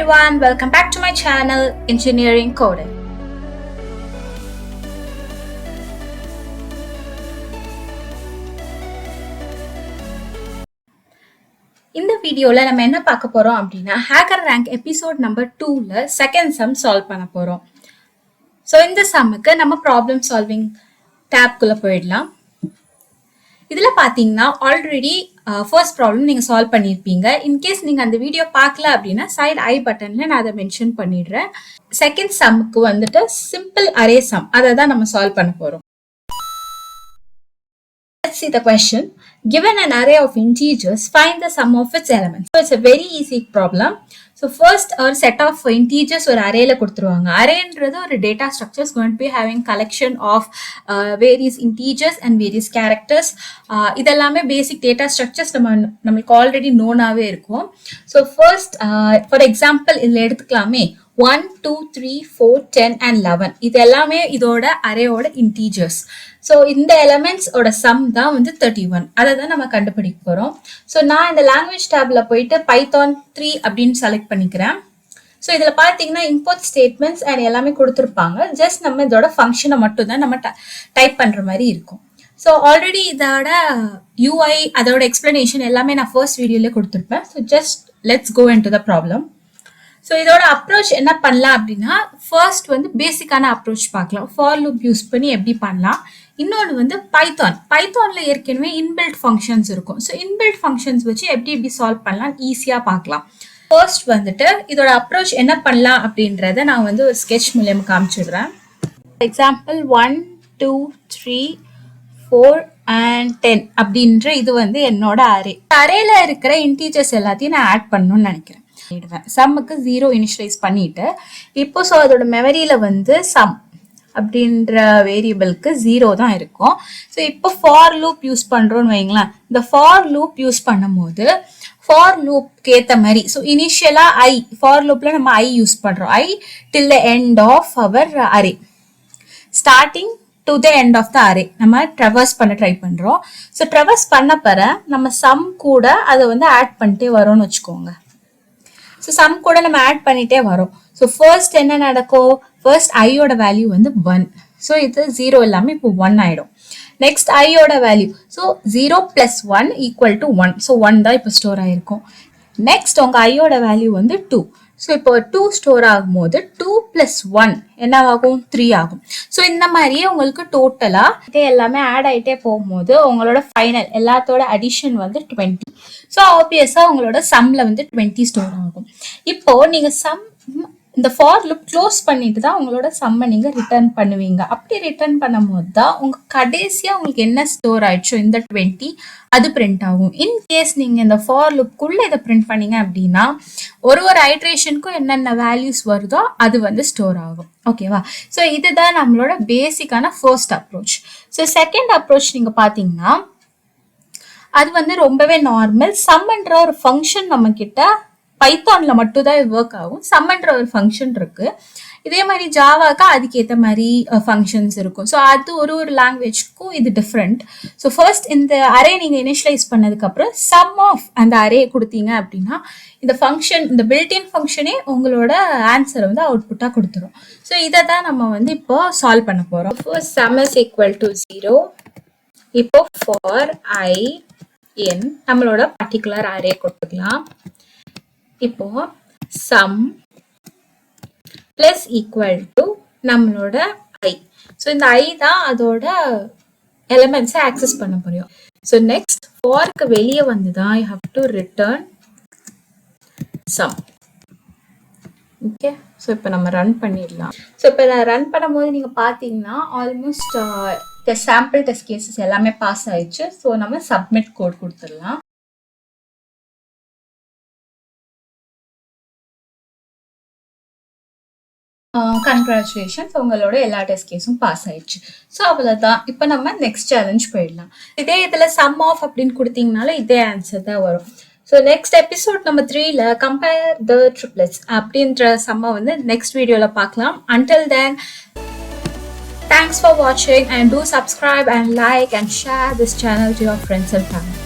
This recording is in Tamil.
everyone, welcome back to my channel Engineering Codex. இந்த வீடியோல நம்ம என்ன பார்க்க போறோம் அப்படின்னா HackerRank எபிசோட் நம்பர் 2ல செகண்ட் சம் சால்வ் பண்ண போறோம். ஸோ இந்த சம்முக்கு நம்ம ப்ராப்ளம் சால்விங் டேப்குள்ள போயிடலாம். இதுல பாத்தீங்கன்னா ஆல்ரெடி ஃபர்ஸ்ட் ப்ராப்ளம் நீங்க சால்வ் பண்ணிருப்பீங்க. இன்கேஸ் நீங்க அந்த வீடியோ பார்க்கல அப்படின்னா சைட் ஐ பட்டன்ல நான் அதை மென்ஷன் பண்ணிடுறேன். செகண்ட் சம்முக்கு வந்துட்டு சிம்பிள் அரே சம், அதை தான் நம்ம சால்வ் பண்ண போறோம். Let's see the question. Given an array of integers, find the sum of its elements. So it's a very easy problem. So first ஒரு set of integers ஒரு arrayல கொடுத்துருவாங்க. Arrayன்றது ஒரு data structure is going to be having collection of various integers and various characters. இதெல்லாமே basic data structures நம்மளுக்கு already known-ஆவே இருக்கும். So first for example இதில் எடுத்துக்கலாமே 1, 2, 3, 4, 10 and 11 இது எல்லாமே இதோட அரேயோட இன்டீஜர்ஸ். ஸோ இந்த எலமெண்ட்ஸ் ஓட சம் தான் வந்து 31. அதை தான் நம்ம கண்டுபிடிக்க போகிறோம். ஸோ நான் இந்த லாங்குவேஜ் டேப்ல போயிட்டு பைத்தான் 3 அப்படின்னு செலக்ட் பண்ணிக்கிறேன். ஸோ இதில் பார்த்தீங்கன்னா இம்போர்ட் ஸ்டேட்மெண்ட்ஸ் அண்ட் எல்லாமே கொடுத்துருப்பாங்க. ஜஸ்ட் நம்ம இதோட ஃபங்க்ஷனை மட்டும் தான் நம்ம டைப் பண்ணுற மாதிரி இருக்கும். ஸோ ஆல்ரெடி இதோட யூஐ அதோட எக்ஸ்பிளனேஷன் எல்லாமே நான் ஃபர்ஸ்ட் வீடியோலேயே கொடுத்துருப்பேன். So just let's go into the problem. So இதோட அப்ரோச் என்ன பண்ணலாம் அப்படின்னா ஃபர்ஸ்ட் வந்து பேசிக்கான அப்ரோச் பார்க்கலாம். ஃபார் லூப் யூஸ் பண்ணி எப்படி பண்ணலாம். இன்னொன்று வந்து பைத்தான்ல ஏற்கனவே இன்பில்ட் ஃபங்க்ஷன்ஸ் இருக்கும். ஸோ இன்பில்ட் ஃபங்க்ஷன்ஸ் வச்சு எப்படி சால்வ் பண்ணலாம் ஈஸியாக பார்க்கலாம். ஃபர்ஸ்ட் வந்துட்டு இதோட அப்ரோச் என்ன பண்ணலாம் அப்படின்றத நான் வந்து ஒரு ஸ்கெட்ச் மூலியமாக காமிச்சிடுறேன். எக்ஸாம்பிள் 1, 2, 3, 4 and 10 அப்படின்ற இது வந்து என்னோட அரே. அரேல இருக்கிற இன்டீஜர்ஸ் எல்லாத்தையும் நான் ஆட் பண்ணணும்னு நினைக்கிறேன். சம்முக்கு 0 இனிஷியலைஸ் பண்ணிட்டு இப்போ ஸோ அதோட மெமரியில வந்து சம் அப்படின்ற வேரியபிளுக்கு 0 தான் இருக்கும். ஸோ இப்போ ஃபார் லூப் யூஸ் பண்றோம்னு வைங்களேன். இந்த ஃபார் லூப் யூஸ் பண்ணும் போது ஃபார் லூப்க்கு ஏற்ற மாதிரி ஸோ இனிஷியலா ஃபார் லூப்ல நம்ம யூஸ் பண்றோம். till the end of our array, starting to the end of the array நம்ம ட்ராவர்ஸ் பண்ண ட்ரை பண்றோம். ஸோ ட்ராவர்ஸ் பண்ண பிற நம்ம சம் கூட அதை வந்து ஆட் பண்ணிட்டே வரோம்னு வச்சுக்கோங்க. ஸோ சம் கூட நம்ம ஆட் பண்ணிட்டே வரோம். ஸோ ஃபர்ஸ்ட் என்ன நடக்கும், ஃபர்ஸ்ட் ஐயோட வேல்யூ வந்து 1. ஸோ இது 0 எல்லாமே இப்போ 1 ஆயிடும். நெக்ஸ்ட் ஐயோட வேல்யூ ஸோ 0 + 1 = 1. ஸோ 1 தான் இப்போ ஸ்டோர் ஆயிருக்கும். நெக்ஸ்ட் உங்க ஐயோட வேல்யூ வந்து 2. ஸோ இப்போ 2 ஸ்டோர் ஆகும்போது 2 + 1 என்ன ஆகும், 3 ஆகும். ஸோ இந்த மாதிரியே உங்களுக்கு டோட்டலா இதே எல்லாமே ஆட் ஆகிட்டே போகும்போது உங்களோட ஃபைனல் எல்லாத்தோட அடிஷன் வந்து 20. ஸோ ஆப்வியஸா உங்களோட சம்ல வந்து 20 ஸ்டோர் ஆகும். இப்போ நீங்க சம் இந்த ஃபார் லூப் க்ளோஸ் பண்ணிட்டு தான் உங்களோட சம்மை நீங்க ரிட்டர்ன் பண்ணுவீங்க. அப்படி ரிட்டர்ன் பண்ணும் போது தான் உங்க கடைசியா உங்களுக்கு என்ன ஸ்டோர் ஆயிடுச்சோ இந்த 20 அது பிரிண்ட் ஆகும். இன்கேஸ் நீங்க இந்த ஃபார் லூப்குள்ள இதை பிரிண்ட் பண்ணீங்க அப்படின்னா ஒரு ஐட்ரேஷனுக்கும் என்னென்ன வேல்யூஸ் வருதோ அது வந்து ஸ்டோர் ஆகும். ஓகேவா? ஸோ இதுதான் நம்மளோட பேசிக்கான first approach. So second approach நீங்க பாத்தீங்கன்னா அது வந்து ரொம்பவே நார்மல். சம்ன்ற ஒரு ஃபங்க்ஷன் நம்ம கிட்ட பைத்தான்ல மட்டும் தான் ஒர்க் ஆகும். சம்ன்ற ஒரு ஃபங்க்ஷன் இருக்கு. இதே மாதிரி ஜாவாக்கா அதுக்கேற்ற மாதிரி ஃபங்க்ஷன்ஸ் இருக்கும். ஸோ அது ஒரு லாங்குவேஜ்க்கும் இது டிஃப்ரெண்ட். ஸோ ஃபர்ஸ்ட் இந்த அரே நீங்க இனிஷியலைஸ் பண்ணதுக்கு அப்புறம் சம் ஆஃப் அந்த அரே கொடுத்தீங்க அப்படின்னா இந்த ஃபங்க்ஷன் இந்த பில்ட்இன் ஃபங்க்ஷனே உங்களோட ஆன்சரை வந்து அவுட்புட்டா கொடுத்துரும். ஸோ இதை தான் நம்ம வந்து இப்போ சால்வ் பண்ண போறோம். First sum is equal to 0. இப்போ ஃபார் I in நம்மளோட பர்டிகுலர் அரே கொடுத்துக்கலாம். இப்போ sum பிளஸ் ஈக்குவல் டு நம்மளோட I. ஸோ இந்த I தான் அதோட எலிமெண்ட்ஸை ஆக்சஸ் பண்ண முடியும். ஸோ நெக்ஸ்ட் ஃபார்க்கு வெளியே வந்து தான் you have to return sum. Okay, so இப்போ நம்ம ரன் பண்ணிடலாம். ஸோ இப்போ நான் ரன் பண்ணும்போது நீங்க பார்த்தீங்கன்னா ஆல்மோஸ்ட் சாம்பிள் டெஸ்ட் கேசஸ் எல்லாமே பாஸ் ஆயிடுச்சு. ஸோ நம்ம சப்மிட் கோட் கொடுத்துடலாம். கங்க்ராச்சுலேஷன்ஸ், உங்களோட எல்லா டெஸ்ட் கேஸும் பாஸ் ஆயிடுச்சு. ஸோ அவ்வளோதான். இப்போ நம்ம நெக்ஸ்ட் சேலஞ்ச் போயிடலாம். இதே இதில் சம் ஆஃப் அப்படின்னு கொடுத்தீங்கனால இதே ஆன்சர் தான் வரும். ஸோ நெக்ஸ்ட் எபிசோட் நம்பர் 3ல கம்பேர் த ட்ரிப்ளெட்ஸ் அப்படின்ற சம்மை வந்து நெக்ஸ்ட் வீடியோவில் பார்க்கலாம். Until then, thanks for watching and do subscribe and like and share this channel to your friends and family.